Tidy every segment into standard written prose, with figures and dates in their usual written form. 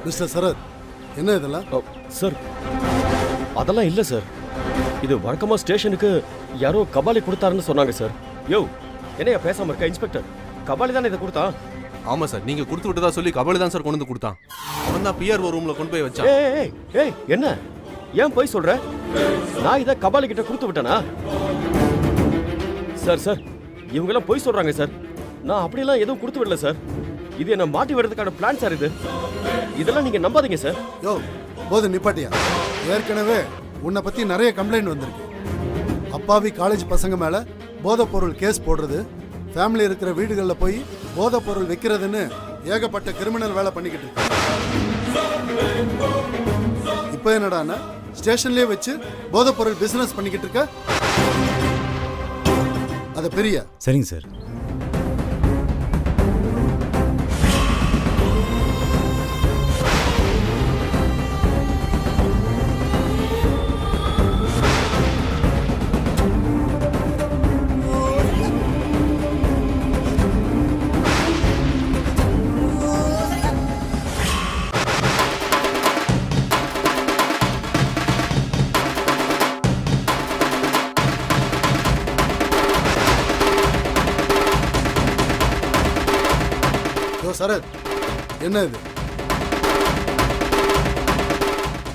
Mister Sarath, என்ன இதெல்லாம்? Sir அதெல்லாம் இல்லை சார். இது வழக்கமாக ஸ்டேஷனுக்கு யாரோ கபாலி கொடுத்தாருன்னு சொன்னாங்க சார். யோ என்னையா பேசாம இருக்க? இன்ஸ்பெக்டர் கபாலி தானே இதை கொடுத்தான். ஆமா சார், நீங்க கொடுத்து விட்டதா சொல்லி கபாலி தான் சார் கொண்டு வந்து கொடுத்தான். அவன் தான் பிஆர்ஓ ரூம்ல கொண்டு போய் வச்சான். ஏய் என்ன ஏன் போய் சொல்ற? நான் இதை கபாலி கிட்ட கொடுத்து விட்டேனா? சார் இவங்கெல்லாம் போய் சொல்றாங்க சார். நான் அப்படியெல்லாம் எதுவும் கொடுத்து விடல சார். இது என்ன மாட்டி விடுறதுக்கான பிளான் சார். இதெல்லாம் நீங்க நம்பாதீங்க சார். யோ போது நிப்பாட்டியா. ஏற்கனவே உன்னை பத்தி நிறைய கம்ப்ளைண்ட் வந்திருக்கு. அப்பாவி காலேஜ் பசங்க மேல போதைப் பொருள் கேஸ் போடுறது, ஃபேமிலி இருக்கிற வீடுகளில் போய் போதைப் பொருள் விற்கிறதுன்னு ஏகப்பட்ட கிரிமினல் வேலை பண்ணிக்கிட்டு இருக்கு. இப்போ என்னடான்னா ஸ்டேஷன்லயே வச்சு போதைப் பொருள் பிசினஸ் பண்ணிக்கிட்டு இருக்க. அது பெரிய. சரிங்க சார். சரத், என்ன இது?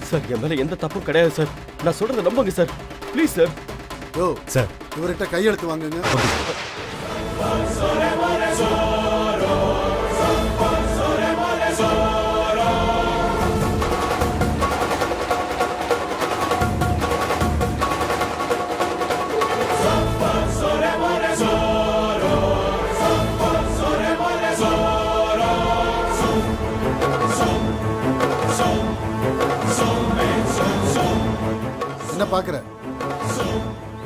சார் என் மேல எந்த தப்பும் கிடையாது சார். நான் சொல்றதை நம்புங்க சார், ப்ளீஸ் சார். யோ சார், இவர்கிட்ட கையெழுத்து வாங்குங்க. என்ன பாக்குற?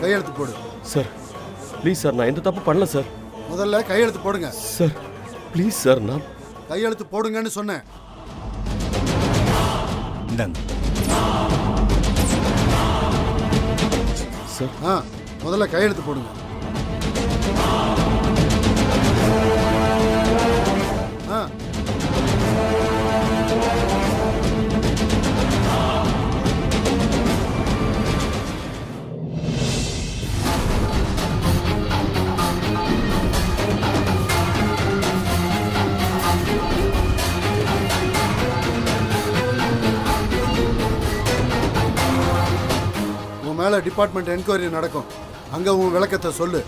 கையெழுத்து போடு. சார் ப்ளீஸ் சார், நான் எந்த தப்பு பண்ணல சார். முதல்ல கையெழுத்து போடுங்க சார். ப்ளீஸ் சார், நான் கையெழுத்து போடுங்கன்னு சொன்னேன். இந்தாங்க சார். முதல்ல கையெழுத்து போடுங்க. மேல டிபார்ட்மெண்ட் என்கொயரி நடக்கும். அங்க உன் விளக்கத்தை சொல்லு.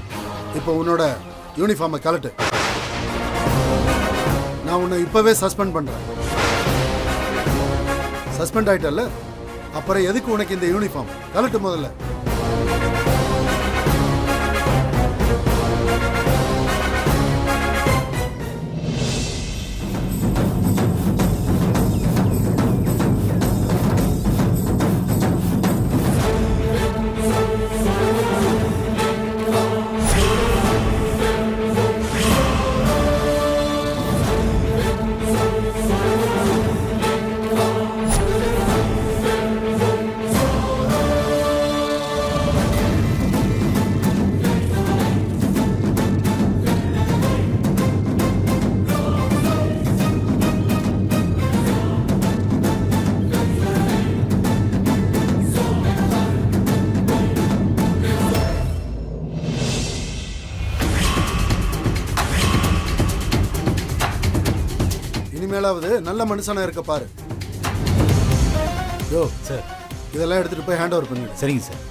இப்போ உன்னோட யூனிஃபார்மை கலட்டு. நான் உன்னை இப்பவே சஸ்பெண்ட் பண்றேன். சஸ்பெண்ட் ஆயிட்டல்ல, அப்புறம் எதுக்கு உனக்கு இந்த யூனிஃபார்ம்? கலட்டு முதல்ல. இனிமேலாவது நல்ல மனுஷனா இருக்க பாரு. யோ சார், இதெல்லாம் எடுத்துட்டு போய் ஹேண்ட் ஓவர் பண்ணுங்க. சரிங்க சார்.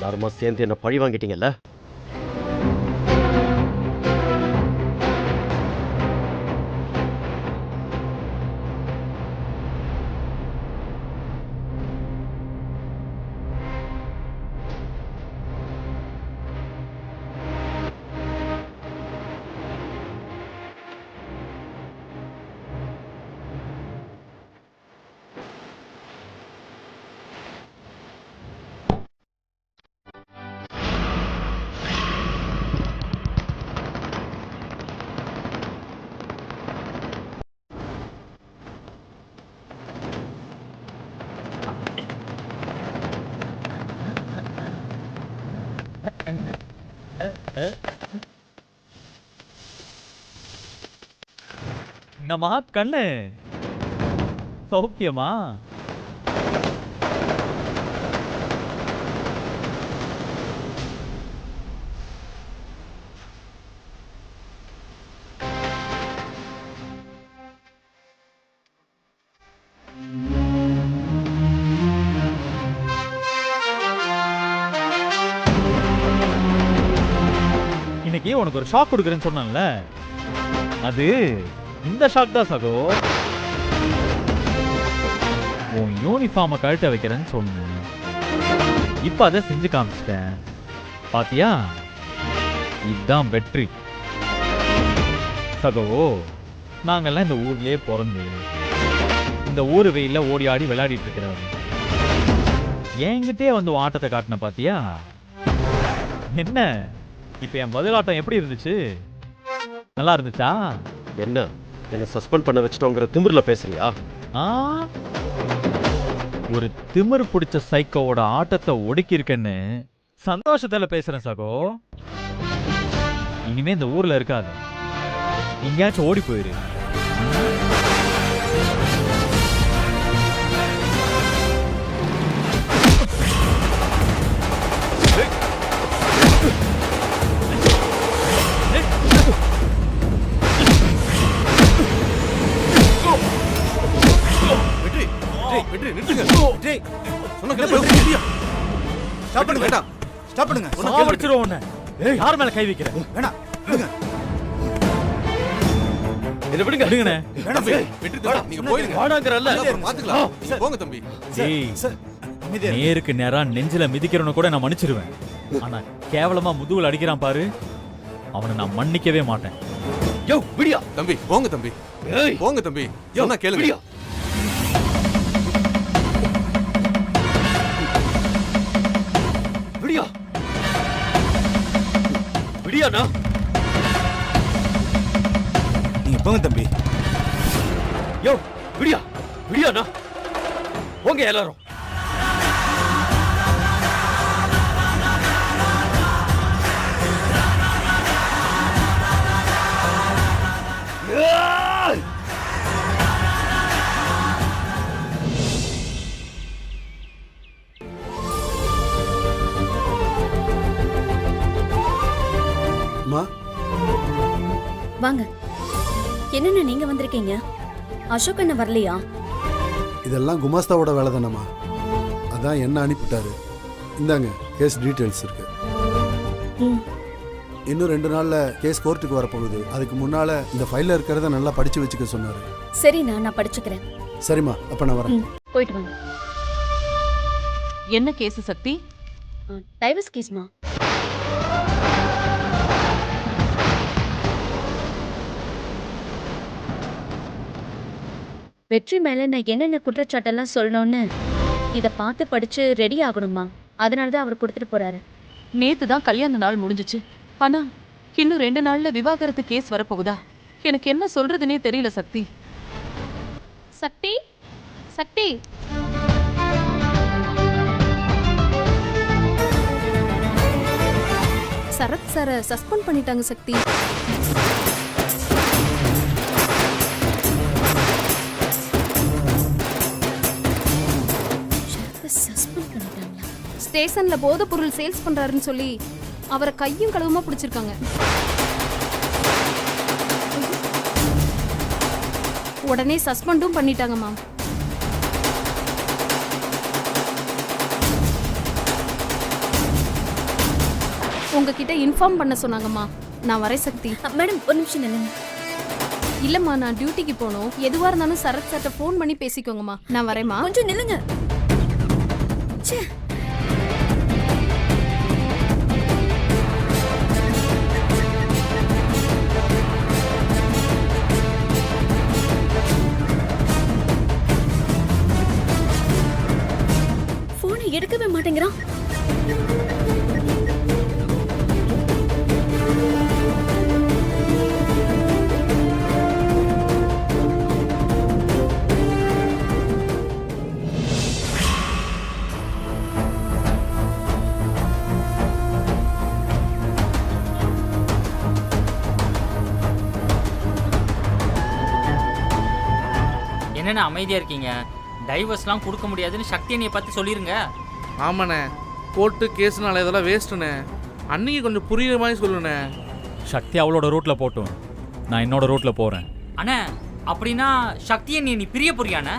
எல்லாருமா சேர்ந்து என்ன பழி வாங்கிட்டீங்கல்ல. என்னம்மா கண்ணு சௌக்கியமா? இன்னைக்கு உனக்கு ஒரு ஷாக் கொடுக்குறேன்னு சொன்னேன்ல, அது இந்த ஷாக் தான் சகோ. உன் யூனிஃபார்மை கழட்ட வைக்கிறேன்னு சொன்னேன், இப்ப அதை செஞ்சு காமிச்சிட்டேன். பாத்தியா, இதுதான் வெற்றி சகோ. நாங்கெல்லாம் இந்த ஊர்லயே பிறந்து இந்த ஊரு வெயில ஓடி ஆடி விளையாடிட்டு இருக்கிறவங்க. என்கிட்டே வந்து உன் ஆட்டத்தை காட்டின பாத்தியா? என்ன இப்ப என் பதிலாட்டம் எப்படி இருந்துச்சு? நல்லா இருந்துச்சா? என்ன என்ன சஸ்பெண்ட் பண்ண வச்சுட்டோங்கிற திமிர்ல பேசுறியா? ஆ, ஒரு திமிர் பிடிச்ச சைக்கோவோட ஆட்டத்தை ஒடுக்கி இருக்கேன்னு சந்தோஷத்துல பேசுறேன் சகோ. இனிமே இந்த ஊர்ல இருக்காது, எங்கேயாச்சும் ஓடி போயிரு. வெற்றி நிறுத்துங்க. டேய், சொன்ன கேளு. வெற்றியா? ஸ்டாப் பண்ணுங்க. வேண்டாம். ஸ்டாப் பண்ணுங்க. சாவடிச்சிருவோம் உன்னை. யார் மேல கை வைக்கிற? வேணாம், விடுங்க. என்ன விடுங்க. விடுங்கண்ணே. வேணாம். வெற்றி தம்பி, நீங்க போயிருங்க. வாடாங்கறல்ல. அப்புறம் பாத்துக்கலாம். நீங்க போங்க தம்பி. டேய், சார், அமைதியா இருங்க. நேருக்கு நேரா நெஞ்சில மிதிக்கிறவன கூட நான் மன்னிச்சிருவேன். ஆனா கேவலமா முதுகுல அடிக்கிறான் பாரு, அவனை நான் மன்னிக்கவே மாட்டேன். யோ விடியா. தம்பி போங்க தம்பி. ஏய் போங்க தம்பி. சொன்னா கேளுங்க. விடியா. விடியா. விடியாண்ணா. நீங்க போங்க தம்பி. யோ விடியா. விடியாண்ணா. போங்க எல்லாரும். அம்மா, வாங்க. என்னென்ன நீங்க வந்திருக்கீங்க? அசோக் அண்ணன் வரலையா? இதெல்லாம் குமாஸ்தாவோட வேலை தானம்மா. அதான் என்ன அனுப்பிட்டாரு. இந்தாங்க கேஸ் டீட்டெயில்ஸ் இருக்கு. ம். இன்னும் 2 நாள்ல கேஸ் கோர்ட்டுக்கு வரப்போகுது. அதுக்கு முன்னால இந்த ஃபைல்ல இருக்கிறத நல்லா படிச்சு வச்சுக்க சொன்னாரு. சரி, நான் படிச்சுக்கிறேன். சரிம்மா, அப்ப நான் வரேன். போயிட்டு வாங்க. என்ன கேஸ் சக்தி? டைவர்ஸ் கேஸ்மா. வெற்றி மேல நான் என்னென்ன குற்றச்சாட்டெல்லாம் சொல்லணும்னு இதை பார்த்து படிச்சு ரெடி ஆகணுமா? அதனால தான் அவர் கொடுத்துட்டு போறாரு. நேத்து தான் கல்யாண நாள் முடிஞ்சுச்சு. ஆனா இன்னும் 2 நாள்ல விவாகரத்து கேஸ் வரப்போகுதா? எனக்கு என்ன சொல்றதுனே தெரியல சக்தி. சக்தி, சக்தி. சரத் சாரை சஸ்பெண்ட் பண்ணிட்டாங்க சக்தி. சஸ்பெண்ட் பண்ணிட்டாங்களா? ஸ்டேஷன்ல போதைப் பொருள் சேல்ஸ் பண்றாருன்னு சொல்லி அவரை கையும் களவுமா பிடிச்சிருக்காங்க. உடனே சஸ்பெண்டும் பண்ணிட்டாங்க மேம். உங்ககிட்ட இன்ஃபார்ம் பண்ண சொன்னாங்கம்மா. நான் வரேன் சக்தி. மேடம் ஒரு நிமிஷம் நில்லுங்க. இல்லம்மா, நான் டியூட்டிக்கு போகணும். எதுவா இருந்தாலும் சரத் சார்ட்ட ஃபோன் பண்ணி பேசிக்கோங்கம்மா. நான் வரேம்மா. கொஞ்சம் நில்லுங்க. ச்சே. போனை எடுக்கவே மாட்டேங்கிறான். என்னென்ன அமைதியா இருக்கீங்க? டைவர்ஸ்லாம் கொடுக்க முடியாதுன்னு சக்தி அண்ணியை பத்தி சொல்லிருங்க. ஆமாண்ணே, கோர்ட்டு கேஸ்னால இதெல்லாம் வேஸ்ட்டுண்ணே. அன்னைக்கு கொஞ்சம் புரியுற மாதிரி சொல்லுண்ணே. சக்தி அவளோட ரூட்ல போட்டும், நான் என்னோட ரூட்ல போறேன். அண்ணே அப்படின்னா சக்தி அண்ணி நீ பிரிய புரியாண்ணே?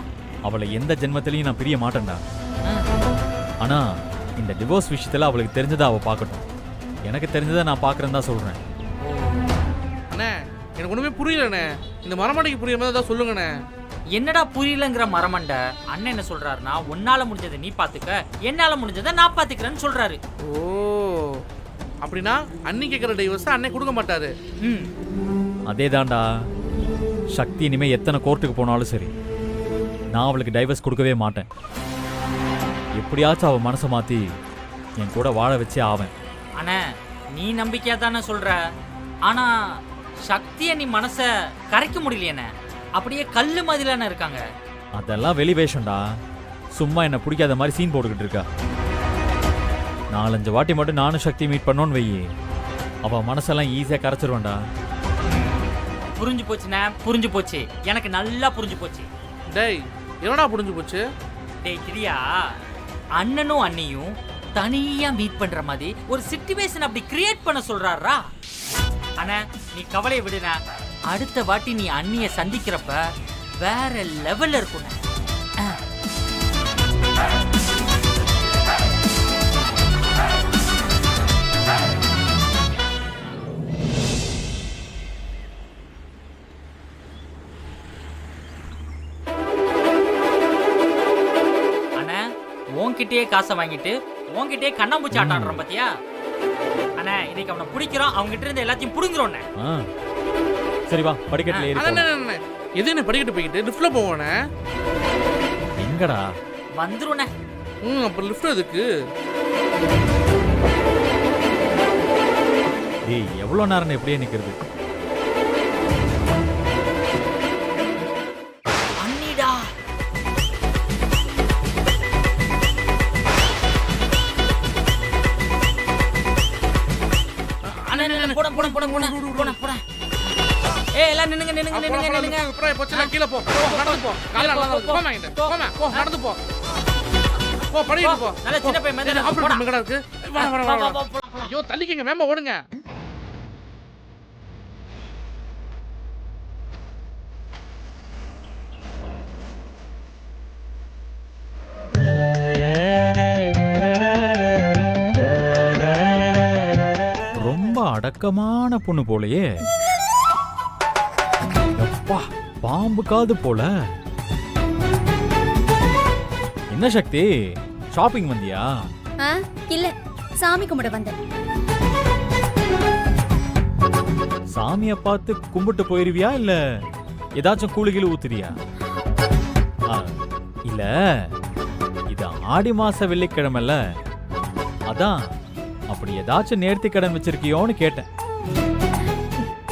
அவளை எந்த ஜென்மத்திலையும் நான் பிரிய மாட்டேன்டா. ஆனா இந்த டிவோர்ஸ் விஷயத்துல அவளுக்கு தெரிஞ்சதை அவ பார்க்கட்டும். எனக்கு தெரிஞ்சதை நான் பார்க்கறேன்னு தான் சொல்றேன். அண்ணே எனக்கு ஒன்றுமே புரியலண்ணே. இந்த மரமடைக்கு புரியுற மாதிரி தான் சொல்லுங்கண்ணே. என்னடா புரியலங்கிற மரமண்ட? அண்ணன் என்ன சொல்றாருன்னா, உன்னால முடிஞ்சதை நீ பாத்துக்க, என்னால முடிஞ்சதை நான் பாத்துக்கிறேன்னு சொல்றாரு. ஓ, அப்படின்னா அன்னி கேட்குற டைவர்ஸ் அன்னை கொடுக்க மாட்டாரு. ம், அதேதான்டா. சக்தி இனிமே எத்தனை கோர்ட்டுக்கு போனாலும் சரி, நான் அவளுக்கு டைவர்ஸ் கொடுக்கவே மாட்டேன். எப்படியாச்சும் அவள் மனசை மாற்றி என் கூட வாழ வச்சே ஆவேன். அண்ணே நீ நம்பிக்கையா தானே சொல்ற, ஆனா சக்தியை நீ மனசை கரைக்க முடியலையண்ணே. அப்படியே கல்லு மாதிரிலான இருக்காங்க. அதெல்லாம் வெளி வேஷம்டா. சும்மா என்னை பிடிக்காத மாதிரி சீன் போட்டுக்கிட்டு இருக்கா. 4-5 வாட்டி மட்டும் நானும் சக்தி மீட் பண்ணோன்னு வெயி, அவள் மனசெல்லாம் ஈஸியாக கரைச்சிருவேன்டா. புரிஞ்சு போச்சுண்ணே, புரிஞ்சு போச்சு. எனக்கு நல்லா புரிஞ்சு போச்சு. டேய் எவனா புரிஞ்சு போச்சு? டேய் கிரியா, அண்ணனும் அண்ணியும் தனியா மீட் பண்ற மாதிரி ஒரு சிச்சுவேஷன் அப்படி கிரியேட் பண்ண சொல்றாரா? அண்ணா நீ கவலையை விடுன. அடுத்த வாட்டி நீ அண்ணிய சந்திக்கிறப்ப வேற லெவல்ல இருக்கும். அண்ணா உன்கிட்டயே காசை வாங்கிட்டு உன்கிட்டயே கண்ணாம்பூச்சி ஆட்டாடுறோம் பாத்தியா? அண்ணா இன்னைக்கு அவனை பிடிக்கிறோம், அவங்க கிட்ட இருந்து எல்லாத்தையும் புடுங்குறோம். சரி வா, படிக்கட்டில் ஏறி போலாம். எது என்ன படிக்கட்டு போய்கிட்டு லிஃப்ட்ல போவானே? எங்கடா வந்துருண்ணே. அப்புறம் லிஃப்ட் எதுக்கு? ஏய் எவ்வளோ நேரம் எப்படியே நிற்கிறது? அண்ணிடா. அண்ணா போட போட போட போட போட போட. ஏய் எல்லாம் நின்னுங்க நின்னுங்க நின்னுங்க நின்னுங்க. அப்புறம் போச்சல கீழ போ. நடந்து போ. கால்ல நடந்து போ. வாங்கிட்டு. போமா. போ நடந்து போ. போ படிட்டு போ. நல்ல சின்ன பையன் மாதிரி போடா. எங்கடா இருக்கு? வா. ஐயோ தள்ளிக்கங்க வேமா ஓடுங்க. ரொம்ப அடக்கமான பொண்ணு போலயே. அப்பா பாம்பு காது போல. என்ன சக்தி, ஷாப்பிங் வந்தியா? இல்ல, சாமி கும்பிட வந்தேன். சாமியை பார்த்து கும்பிட்டு போயிருவியா இல்ல ஏதாச்சும் கூலிகில ஊத்துறியா? இல்ல இது ஆடி மாச வெள்ளிக்கிழமைல, அதான் அப்படி ஏதாச்சும் நேர்த்தி கடன் வச்சிருக்கியோன்னு கேட்டேன்.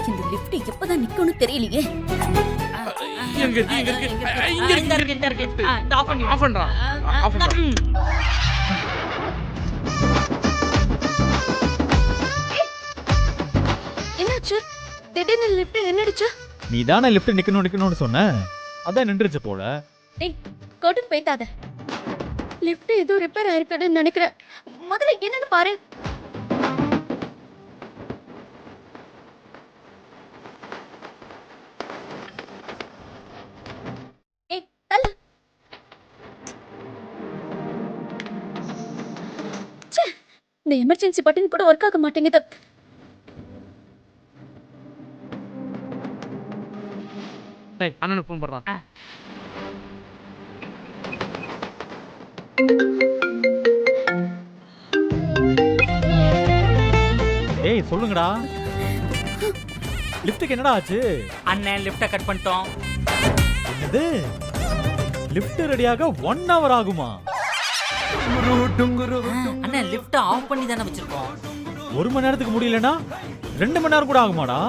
இந்த லிஃப்ட் எப்பதான் நிக்கும்னு தெரியலையே. இங்க இருக்கு. ஆஃப் பண்றா. என்னாச்சு? திடீர்னு லிஃப்ட் நின்னுடுச்சு. நீ தானே லிஃப்ட் நிக்கணும்னு சொன்ன, அதான் நின்றுச்சு போல. டேய் கோட்டுக்கு போய்த்தாத. லிஃப்ட் ஏதோ ரிப்பேர் ஆயிருக்குன்னு நினைக்கிறேன். முதல்ல என்னன்னு பாரு. ஏய் தள்ளு. ச்சே, இந்த எமர்ஜென்சி பட்டன் கூட ஒர்க் ஆக மாட்டேங்குது. டேய் அண்ணனுக்கு ஃபோன் பண்றான். ஏய் சொல்லுங்கடா. லிஃப்ட்டுக்கு என்னடா ஆச்சு? அண்ணன் லிஃப்ட்டை கட் பண்ணிட்டோம். என்னது? லிஃப்ட் ரெடியாக 1 hour ஆகுமா? அண்ணன் லிஃப்ட்டை ஆஃப் பண்ணி தானே வச்சிருக்கோம். 1 மணி நேரத்துக்கு முடியலனா 2 மணி நேரம் கூட ஆகுமாடா?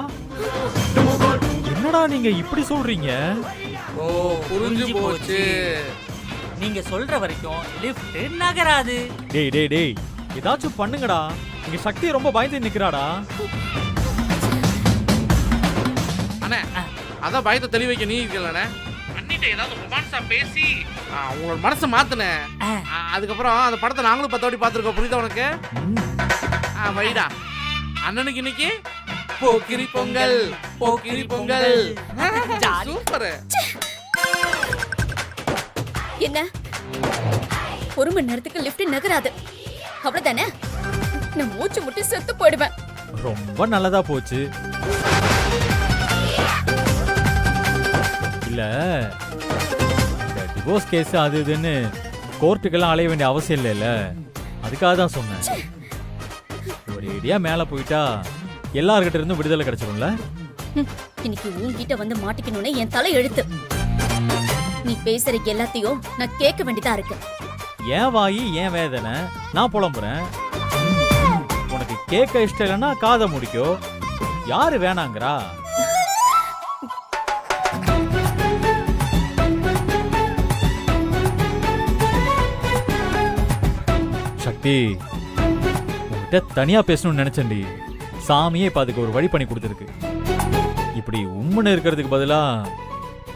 என்னடா நீங்க இப்படி சொல்றீங்க? ஓ புரிஞ்சு போச்சு. நீங்க சொல்ற வரைக்கும் லிஃப்ட் நகராது. டேய் டேய் டேய் ஏதாச்சும் பண்ணுங்கடா. இங்க சக்தி ரொம்ப பயந்து நிக்கறாடா. அண்ணே அதான் பயத்தை தெளிவு வைக்க நீ இருக்கலண்ணே. அண்ணிட்ட ஏதாவது ரொமான்ஸா பேசி உங்களோட மனசை மாத்துனே. அதுக்கப்புறம் அந்த படத்தை நாங்களும் 10 வாட்டி பார்த்துருக்கோம். புரியுதா உனக்கு? வைடா அண்ணனுக்கு இன்னைக்கு போக்கிரி பொங்கல். போக்கிரி பொங்கல். சூப்பர். என்ன 1 மணி நேரத்துக்கு லிஃப்ட் நகராது அவ்வளவுதானே? நான் மூச்சு முட்டி செத்து போயிடுவேன். ரொம்ப நல்லதா போச்சு. இல்ல இந்த டிவோர்ஸ் கேஸ் அது இதுன்னு கோர்ட்டுக்கெல்லாம் அலைய வேண்டிய அவசியம் இல்லைல்ல, அதுக்காக தான் சொன்னேன். ஒரு ஐடியா மேல போயிட்டா எல்லார்கிட்ட இருந்தும் விடுதலை கிடைச்சிரும்ல. இன்னைக்கு உன்கிட்ட வந்து மாட்டிக்கணும்னு என் தலை எழுத்து. நீ பேசுற எல்லாத்தையும் நான் கேட்க வேண்டியதா இருக்கு. ஏன் வாயி ஏன் வேதனை, நான் புலம்புறேன். உனக்கு கேட்க இஷ்டம் இல்லைன்னா காதை முடிக்கோ. யாரு வேணாங்கிறா? சக்தி உன்கிட்ட தனியா பேசணும்னு நினைச்சேன்டி. சாமியே இப்ப அதுக்கு ஒரு வழி பண்ணி கொடுத்துருக்கு. இப்படி உம்முன்னு இருக்கிறதுக்கு பதிலா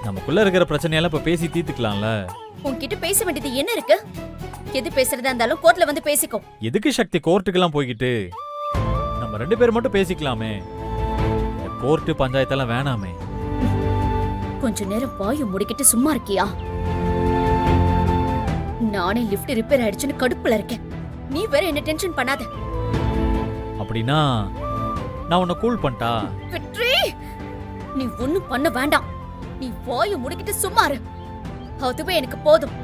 நமக்குள்ள இருக்கிற பிரச்சனையெல்லாம் இப்ப பேசி தீர்த்துக்கலாம்ல. உன்கிட்ட பேச வேண்டியது என்ன இருக்கு? எது பேசுறதா இருந்தாலும் கோர்ட்ல வந்து பேசிக்கோ. எதுக்கு சக்தி கோர்ட்டுக்கெல்லாம் போய்கிட்டு? நம்ம 2 பேர் மட்டும் பேசிக்கலாமே. கோர்ட்டு பஞ்சாயத்தெல்லாம் வேணாமே. கொஞ்ச நேரம் வாயை முடிக்கிட்டு சும்மா இருக்கியா? நானே லிஃப்ட் ரிப்பேர் ஆயிடுச்சுன்னு கடுப்புல இருக்கேன். நீ வேற என்ன டென்ஷன் பண்ணாத. அப்படின்னா நான் உன்னை கூல் பண்ணிட்டா? வெற்றி, நீ ஒண்ணும் பண்ண வேண்டாம். நீ வாயை முடிக்கிட்டு சும்மா இரு. அதுவே எனக்கு போதும்.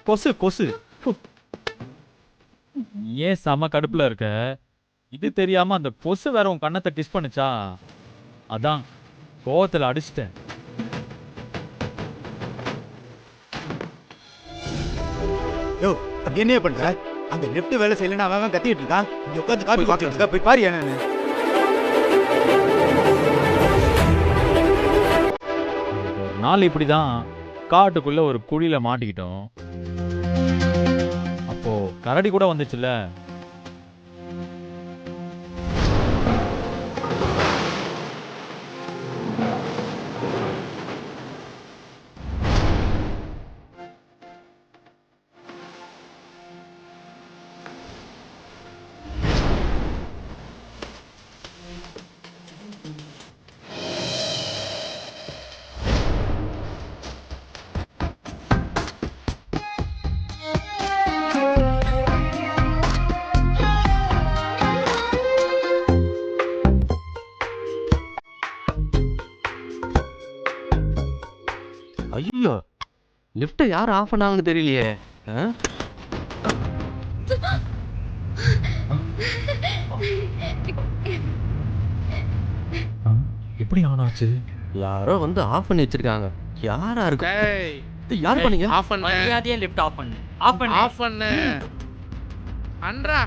கொசு கொசு. ஏன் செம கடுப்புல இருக்க? இது தெரியாம அந்த கொசு வேற உன் கண்ணத்தை டிஸ் பண்ணுச்சா? அதான் கோவத்துல அடிச்சிட்டேன். யோ அப்படி என்ன பண்ற? அந்த லிஃப்ட் வேலை செய்யலன்னா அவன் கத்திட்டு இருக்கான். இங்க உட்காந்து காப்பி குடிச்சிட்டு இருக்கா. போய் பாரு என்னன்னு. ஒரு நாள் இப்படிதான் காட்டுக்குள்ள ஒரு குழியில மாட்டிக்கிட்டோம். அப்போ கரடி கூட வந்துச்சுல்ல. ஐயோ லிஃப்ட்டை யார் ஆஃப் பண்ணாங்கன்னு தெரியலையே. எப்படி ஆன் ஆச்சு? யாரோ வந்து ஆஃப் பண்ணி வச்சிருக்காங்க. யாரா இருக்கும்? டேய் இது யார் பண்ணீங்க? ஆஃப் பண்ணு மரியாதையா லிஃப்ட் ஆஃப் பண்ணு. ஆஃப் பண்ணு. ஆஃப் பண்ணு அன்றா